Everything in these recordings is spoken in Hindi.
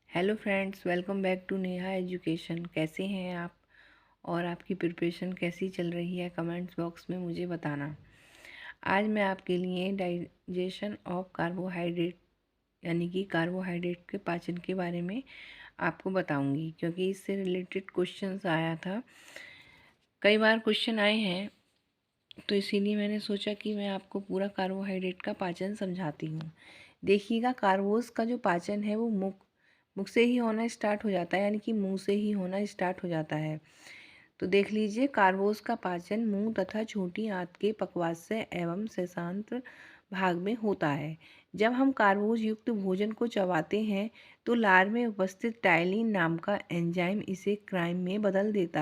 Hello friends, welcome back to Neha education. कैसे हैं आप और आपकी प्रिपरेशन कैसी चल रही है? कमेंट्स बॉक्स में मुझे बताना। आज मैं आपके लिए डाइजेशन ऑफ कार्बोहाइड्रेट यानी कि कार्बोहाइड्रेट के पाचन के बारे में आपको बताऊंगी, क्योंकि इससे रिलेटेड क्वेश्चंस आया था। कई बार क्वेश्चन आए हैं, तो इसीलिए मैंने सोचा कि मैं आपको पूरा कार्बोहाइड्रेट का पाचन समझाती हूँ। देखिएगा, कार्बोस का जो पाचन है वो मुख से ही होना स्टार्ट हो जाता है, यानी कि मुंह से ही होना स्टार्ट हो जाता है। तो देख लीजिए, कार्बोस का पाचन मुंह तथा छोटी आंत के पक्वास्य एवं शेषांत्र भाग में होता है। जब हम कार्बोज युक्त भोजन को चबाते हैं तो लार में उपस्थित टाइलिन नाम का एंजाइम इसे कायम में बदल देता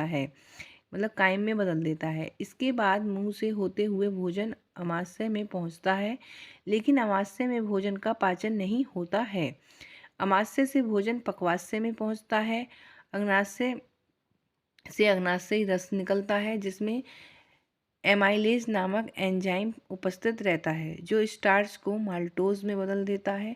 है। इसके बाद मुंह से होते हुए भोजन अमाशय में पहुंचता है, लेकिन अमाशय में भोजन का पाचन नहीं होता है। अमाशय से भोजन पक्वाशय में पहुंचता है। अग्नाशय रस निकलता है, जिसमें एमाइलेज नामक एंजाइम उपस्थित रहता है, जो स्टार्च को माल्टोज में बदल देता है।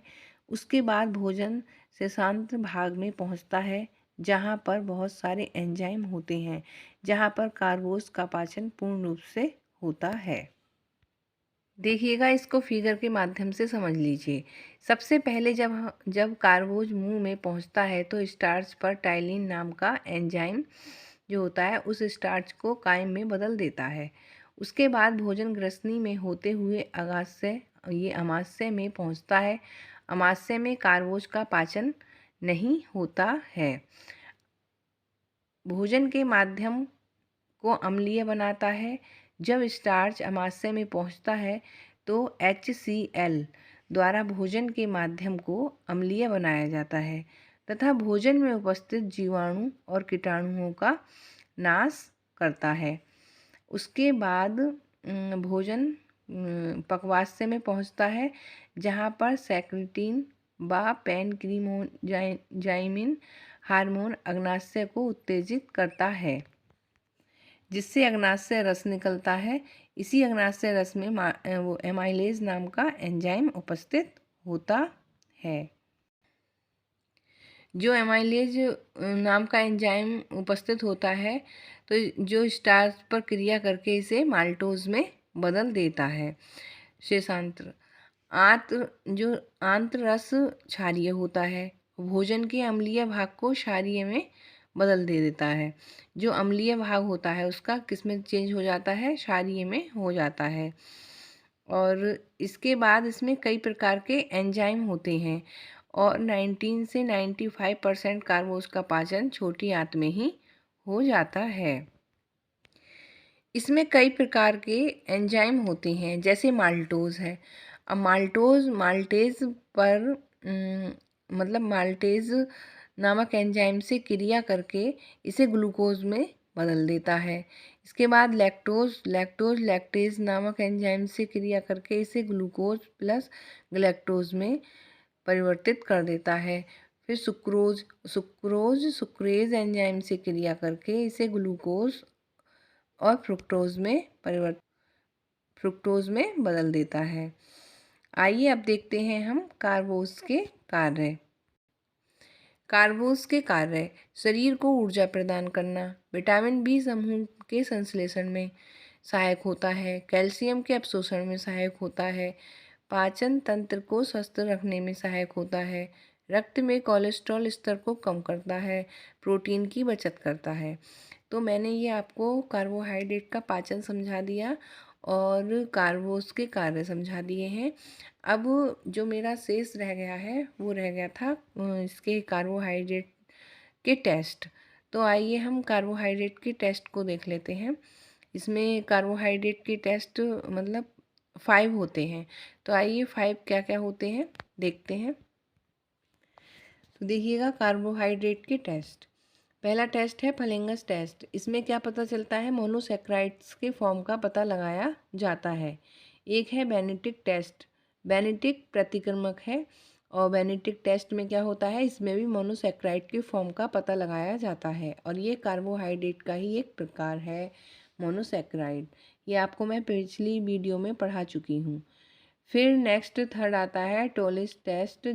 उसके बाद भोजन शेषांत्र भाग में पहुंचता है, जहां पर बहुत सारे एंजाइम होते हैं, जहां पर कार्बोस का पाचन पूर्ण रूप से होता है। देखिएगा, इसको फिगर के माध्यम से समझ लीजिए। सबसे पहले जब कार्बोज मुंह में पहुंचता है तो स्टार्च पर टाइलिन नाम का एंजाइम जो होता है उस स्टार्च को कायम में बदल देता है। उसके बाद भोजन ग्रसनी में होते हुए अमाशय में पहुंचता है। अमाशय में कार्बोज का पाचन नहीं होता है। भोजन के माध्यम को अम्लीय बनाता है। जब स्टार्च अमाशय में पहुंचता है तो HCl द्वारा भोजन के माध्यम को अम्लीय बनाया जाता है तथा भोजन में उपस्थित जीवाणु और कीटाणुओं का नाश करता है। उसके बाद भोजन पक्वाशय में पहुंचता है, जहां पर सेक्रेटिन व पैनक्रीमोजाइमिन हार्मोन अग्नाशय को उत्तेजित करता है, जिससे अग्नाशय रस निकलता है। इसी अग्नाशय रस में वो एमाइलेज नाम का एंजाइम उपस्थित होता है। जो एमाइलेज नाम का एंजाइम उपस्थित होता है, तो जो स्टार्च पर क्रिया करके इसे माल्टोज में बदल देता है। शेषांत्र आंत्र रस क्षारीय होता है, भोजन के अम्लीय भाग को क्षारीय में बदल दे देता है। जो अम्लीय भाग होता है उसका किस में चेंज हो जाता है? क्षारीय में हो जाता है। और इसके बाद इसमें कई प्रकार के एंजाइम होते हैं और 19 से 95% कार्बोज का पाचन छोटी आंत में ही हो जाता है। इसमें कई प्रकार के एंजाइम होते हैं, जैसे माल्टोज है। अब माल्टेज नामक एंजाइम से क्रिया करके इसे ग्लूकोज में बदल देता है। इसके बाद लैक्टेज नामक एंजाइम से क्रिया करके इसे ग्लूकोज प्लस ग्लैक्टोज में परिवर्तित कर देता है। फिर सुक्रेज एंजाइम से क्रिया करके इसे ग्लूकोज और फ्रुक्टोज में बदल देता है। आइए अब देखते हैं हम कार्बोज के कार्य। कार्बोज के कार्य: शरीर को ऊर्जा प्रदान करना, विटामिन बी समूह के संश्लेषण में सहायक होता है, कैल्शियम के अवशोषण में सहायक होता है, पाचन तंत्र को स्वस्थ रखने में सहायक होता है, रक्त में कोलेस्ट्रॉल स्तर को कम करता है, प्रोटीन की बचत करता है। तो मैंने ये आपको कार्बोहाइड्रेट का पाचन समझा दिया और कार्बोज के कार्य समझा दिए हैं। अब जो मेरा शेष रह गया है वो रह गया था इसके कार्बोहाइड्रेट के टेस्ट। तो आइए हम कार्बोहाइड्रेट के टेस्ट को देख लेते हैं। इसमें कार्बोहाइड्रेट के टेस्ट 5 होते हैं। तो आइए 5 क्या क्या होते हैं देखते हैं। तो देखिएगा, कार्बोहाइड्रेट के टेस्ट। पहला टेस्ट है फलेंगस टेस्ट। इसमें क्या पता चलता है? मोनोसैकेराइड्स के फॉर्म का पता लगाया जाता है। एक है बेनेडिक्ट टेस्ट। बेनेडिक्ट प्रतिक्रमक है और बेनेडिक्ट टेस्ट में क्या होता है? इसमें भी मोनोसैकेराइड के फॉर्म का पता लगाया जाता है और ये कार्बोहाइड्रेट का ही एक प्रकार है, मोनोसैकेराइड। ये आपको मैं पिछली वीडियो में पढ़ा चुकी हूँ। फिर नेक्स्ट थर्ड आता है टोलिस टेस्ट।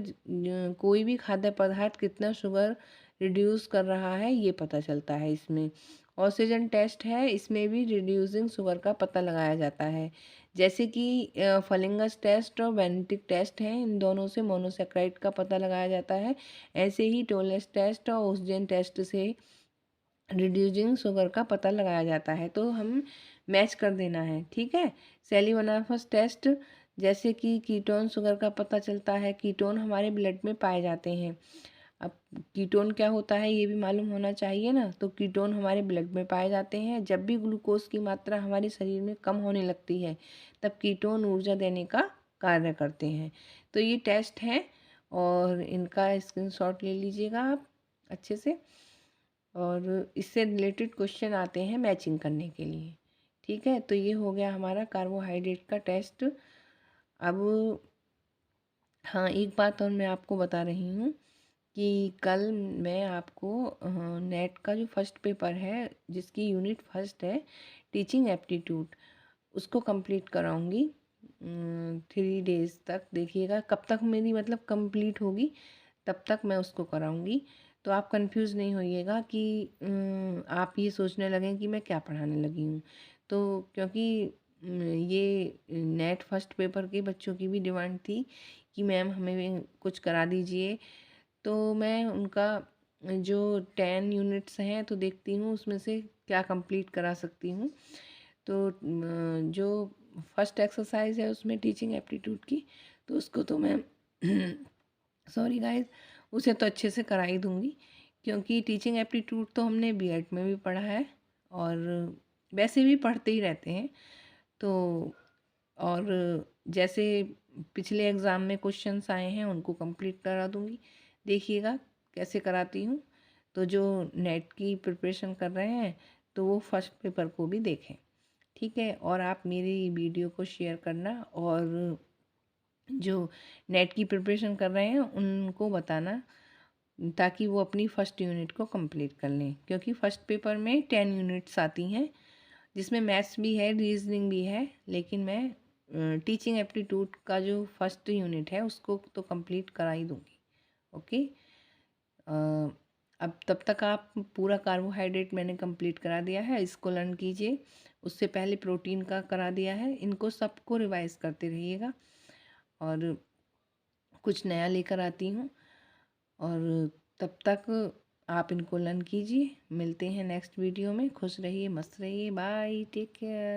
कोई भी खाद्य पदार्थ कितना शुगर रिड्यूस कर रहा है ये पता चलता है इसमें। ऑक्सीजन टेस्ट है, इसमें भी रिड्यूसिंग शुगर का पता लगाया जाता है। जैसे कि फलिंगस टेस्ट और वेनेटिक टेस्ट हैं, इन दोनों से मोनोसेक्राइड का पता लगाया जाता है। ऐसे ही टोलेस टेस्ट और ऑक्सीजन टेस्ट से रिड्यूसिंग शुगर का पता लगाया जाता है। तो हम मैच कर देना है, ठीक है। सेलिवनाफस टेस्ट, जैसे कि कीटोन शुगर का पता चलता है। कीटोन हमारे ब्लड में पाए जाते हैं। अब कीटोन क्या होता है ये भी मालूम होना चाहिए ना। तो कीटोन हमारे ब्लड में पाए जाते हैं। जब भी ग्लूकोज की मात्रा हमारे शरीर में कम होने लगती है तब कीटोन ऊर्जा देने का कार्य करते हैं। तो ये टेस्ट हैं और इनका स्क्रीनशॉट ले लीजिएगा आप अच्छे से। और इससे रिलेटेड क्वेश्चन आते हैं मैचिंग करने के लिए, ठीक है। तो ये हो गया हमारा कार्बोहाइड्रेट का टेस्ट। अब हाँ, एक बात और मैं आपको बता रही हूँ कि कल मैं आपको नेट का जो फर्स्ट पेपर है जिसकी यूनिट फर्स्ट है टीचिंग एप्टीट्यूड, उसको कंप्लीट कराऊंगी 3 डेज़ तक। देखिएगा कब तक मेरी मतलब कंप्लीट होगी, तब तक मैं उसको कराऊंगी। तो आप कंफ्यूज नहीं होइएगा कि आप ये सोचने लगें कि मैं क्या पढ़ाने लगी हूँ। तो क्योंकि ये नेट फर्स्ट पेपर के बच्चों की भी डिमांड थी कि मैम हमें कुछ करा दीजिए। तो मैं उनका जो 10 यूनिट्स हैं तो देखती हूँ उसमें से क्या कंप्लीट करा सकती हूँ। तो जो फर्स्ट एक्सरसाइज है उसमें टीचिंग एप्टीट्यूड की, तो उसको तो मैं सॉरी गाइस, उसे तो अच्छे से करा ही दूँगी। क्योंकि टीचिंग एप्टीट्यूड तो हमने बीएड में भी पढ़ा है और वैसे भी पढ़ते ही रहते हैं। तो और जैसे पिछले एग्ज़ाम में क्वेश्चंस आए हैं उनको कंप्लीट करा दूँगी। देखिएगा कैसे कराती हूँ। तो जो नेट की प्रिपरेशन कर रहे हैं तो वो फर्स्ट पेपर को भी देखें, ठीक है। और आप मेरी वीडियो को शेयर करना और जो नेट की प्रिपरेशन कर रहे हैं उनको बताना ताकि वो अपनी फ़र्स्ट यूनिट को कंप्लीट कर लें। क्योंकि फ़र्स्ट पेपर में 10 यूनिट्स आती हैं जिसमें मैथ्स भी है, रीजनिंग भी है। लेकिन मैं टीचिंग एप्टीट्यूड का जो फर्स्ट यूनिट है उसको तो कंप्लीट करा ही दूँगी, ओके। अब तब तक आप पूरा कार्बोहाइड्रेट मैंने कंप्लीट करा दिया है, इसको लर्न कीजिए। उससे पहले प्रोटीन का करा दिया है, इनको सबको रिवाइज करते रहिएगा और कुछ नया लेकर आती हूँ। और तब तक आप इनको लर्न कीजिए। मिलते हैं नेक्स्ट वीडियो में। खुश रहिए, मस्त रहिए, बाय, टेक केयर।